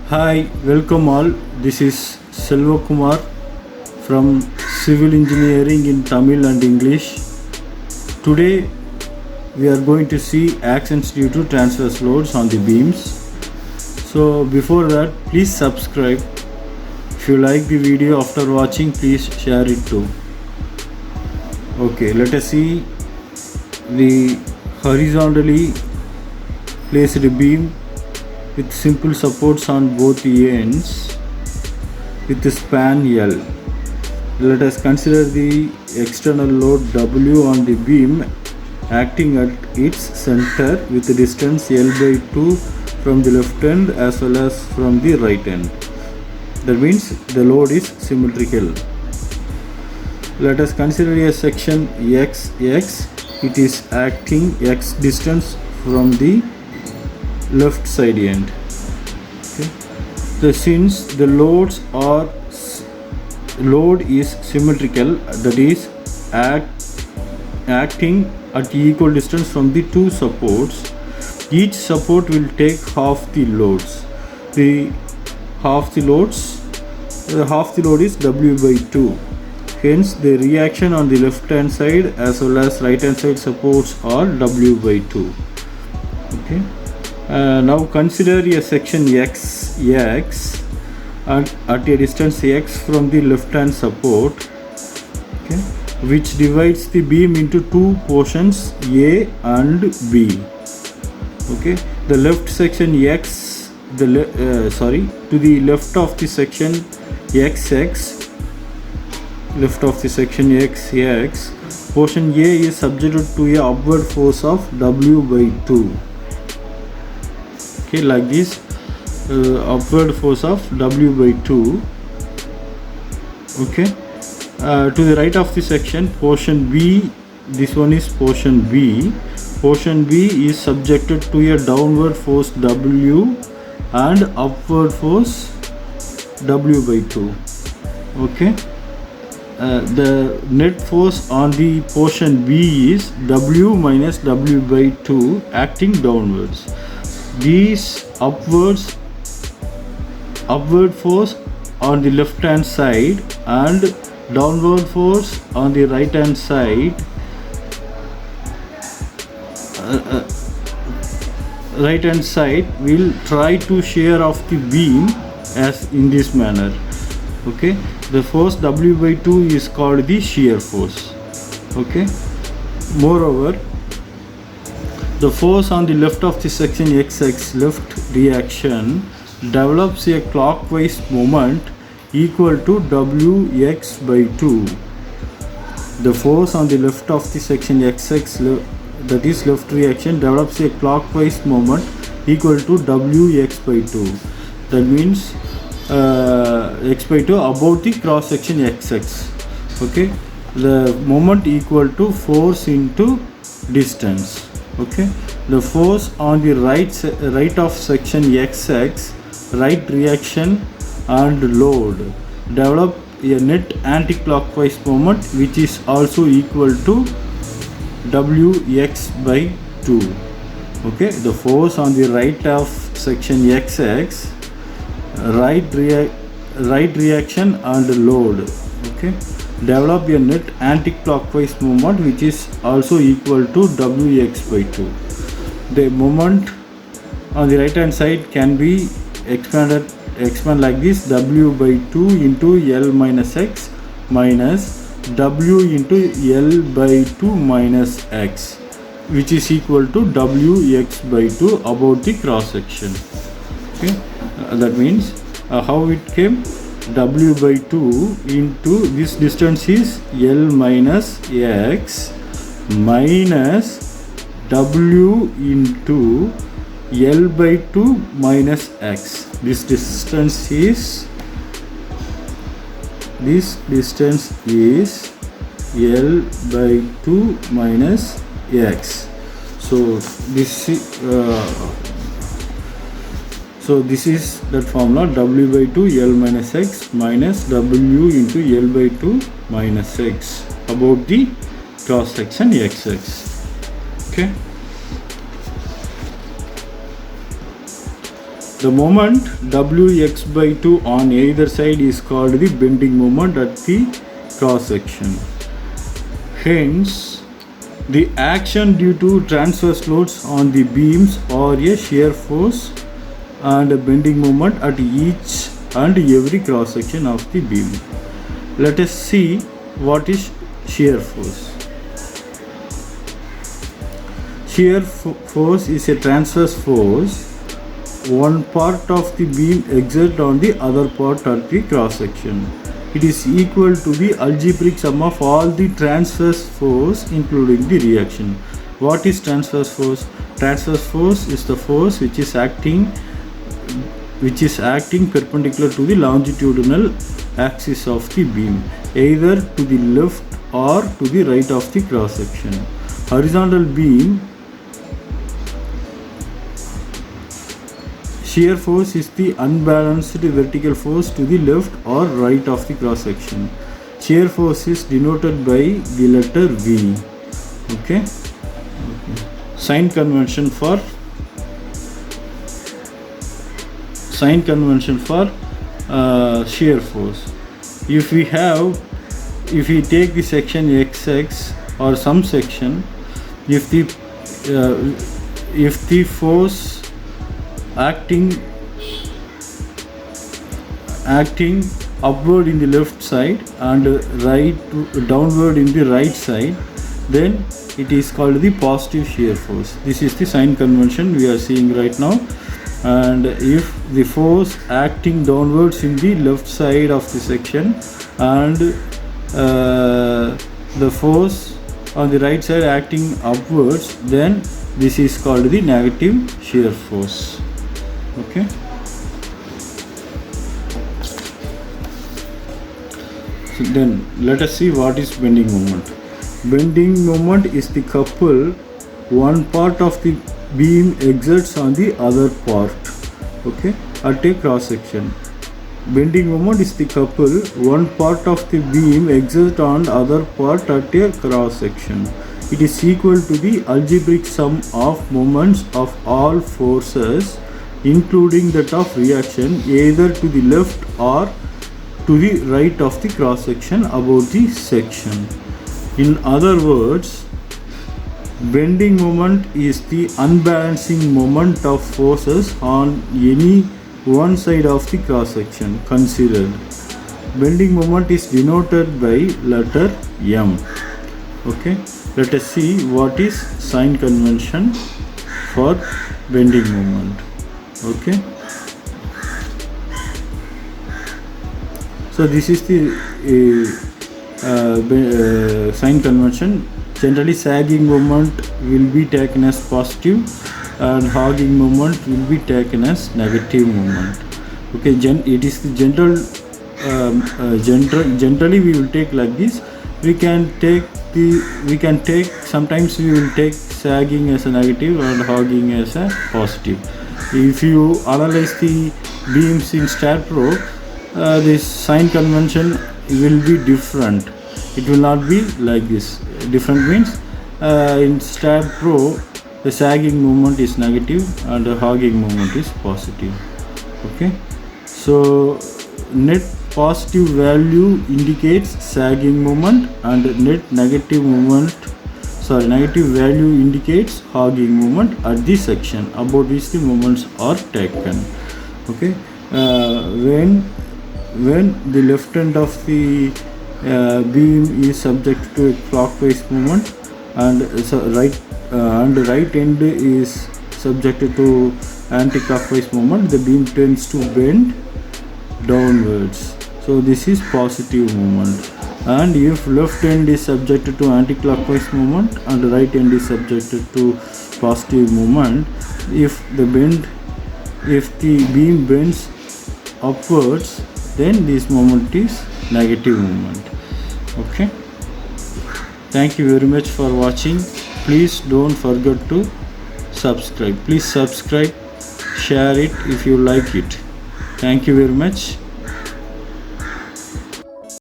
Hi, welcome all. This is Selva Kumar from Civil Engineering in Tamil and English. Today we are going to see actions due to transverse loads on the beams. So before that, please subscribe. If you like the video after watching, please share it too. Okay, let us see the horizontally placed beam with simple supports on both ends with the span L. Let us consider the external load W on the beam acting at its center with the distance L by 2 from the left end as well as from the right end. That means the load is symmetrical. Let us consider a section XX. It is acting X distance from the left side end. Okay. Since the load is symmetrical, that is acting at equal distance from the two supports, each support will take half the loads. Half the load is W by 2. Hence the reaction on the left hand side as well as right hand side supports are W by 2. Okay. Now consider a section XX at a distance X from the left hand support, okay, which divides the beam into two portions A and B. Okay, the left section X, to the left of the section XX, portion A is subjected to a upward force of W by 2. Okay, like this, upward force of W by 2. Okay, to the right of the section, portion B, this one is portion B. Portion B is subjected to a downward force W and upward force W by 2. Okay, the net force on the portion B is W minus W by 2 acting downwards. These upward force on the left hand side and downward force on the right hand side will try to shear off the beam as in this manner. Okay, the force W by 2 is called the shear force. Okay, moreover, the force on the left of the section XX, left reaction, develops a clockwise moment equal to Wx by 2. The force on the left of the section XX, that is left reaction, develops a clockwise moment equal to Wx by 2. That means x by 2 about the cross section XX. Okay, the moment equal to force into distance. Okay, the force on the right of section XX, right reaction and load, develop a net anti-clockwise moment which is also equal to Wx by 2. Okay, the force on the right of section XX, right reaction and load, okay, develop a net anti-clockwise moment which is also equal to Wx by 2. The moment on the right hand side can be expand like this: W by 2 into L minus X minus W into L by 2 minus X, which is equal to Wx by 2 about the cross section. Okay, that means how it came: W by 2 into this distance is L minus X minus W into L by 2 minus X. This distance is L by 2 minus X. So this is that formula: W by 2 L minus X minus W into L by 2 minus X about the cross section XX. Okay. The moment Wx by 2 on either side is called the bending moment at the cross section. Hence, the action due to transverse loads on the beams or a shear force and a bending moment at each and every cross section of the beam. Let us see what is shear force. Shear force is a transverse force one part of the beam exerts on the other part at the cross section. It is equal to the algebraic sum of all the transverse force including the reaction. What is transverse force? Transverse force is the force which is acting perpendicular to the longitudinal axis of the beam, either to the left or to the right of the cross section. Horizontal beam shear force is the unbalanced vertical force to the left or right of the cross section. Shear force is denoted by the letter V. Okay. Sign convention for shear force. If we take the section XX or some section, if the force acting upward in the left side and downward in the right side, then it is called the positive shear force. This is the sign convention we are seeing right now. And if the force acting downwards in the left side of the section and the force on the right side acting upwards, then this is called the negative shear force. Okay. So then let us see what is bending moment. Bending moment is the couple one part of the beam exerts on the other part, okay, at a cross section. Bending moment is the couple one part of the beam exerts on other part at a cross section. It is equal to the algebraic sum of moments of all forces including that of reaction either to the left or to the right of the cross section about the section. In other words, bending moment is the unbalancing moment of forces on any one side of the cross section considered. Bending moment is denoted by letter M. Okay, let us see what is sign convention for bending moment. Okay, so this is the sign convention. Generally, sagging moment will be taken as positive and hogging moment will be taken as negative moment. Okay, it is the generally we will take like this. Sometimes we will take sagging as a negative and hogging as a positive. If you analyze the beams in StatPro, this sign convention will be different. It will not be like this. Different means in StatPro the sagging moment is negative and the hogging moment is positive. Okay, so net positive value indicates sagging moment and net negative value indicates hogging moment at the section about which the moments are taken. Okay, when the left end of the beam is subject to a clockwise movement and right end is subjected to anti-clockwise movement, the beam tends to bend downwards. So this is positive movement. And if left end is subjected to anti-clockwise movement and right end is subjected to positive movement, if the beam bends upwards, then this moment is negative moment. Okay, thank you very much for watching. Please don't forget to subscribe. Please subscribe, share it if you like it. Thank you very much.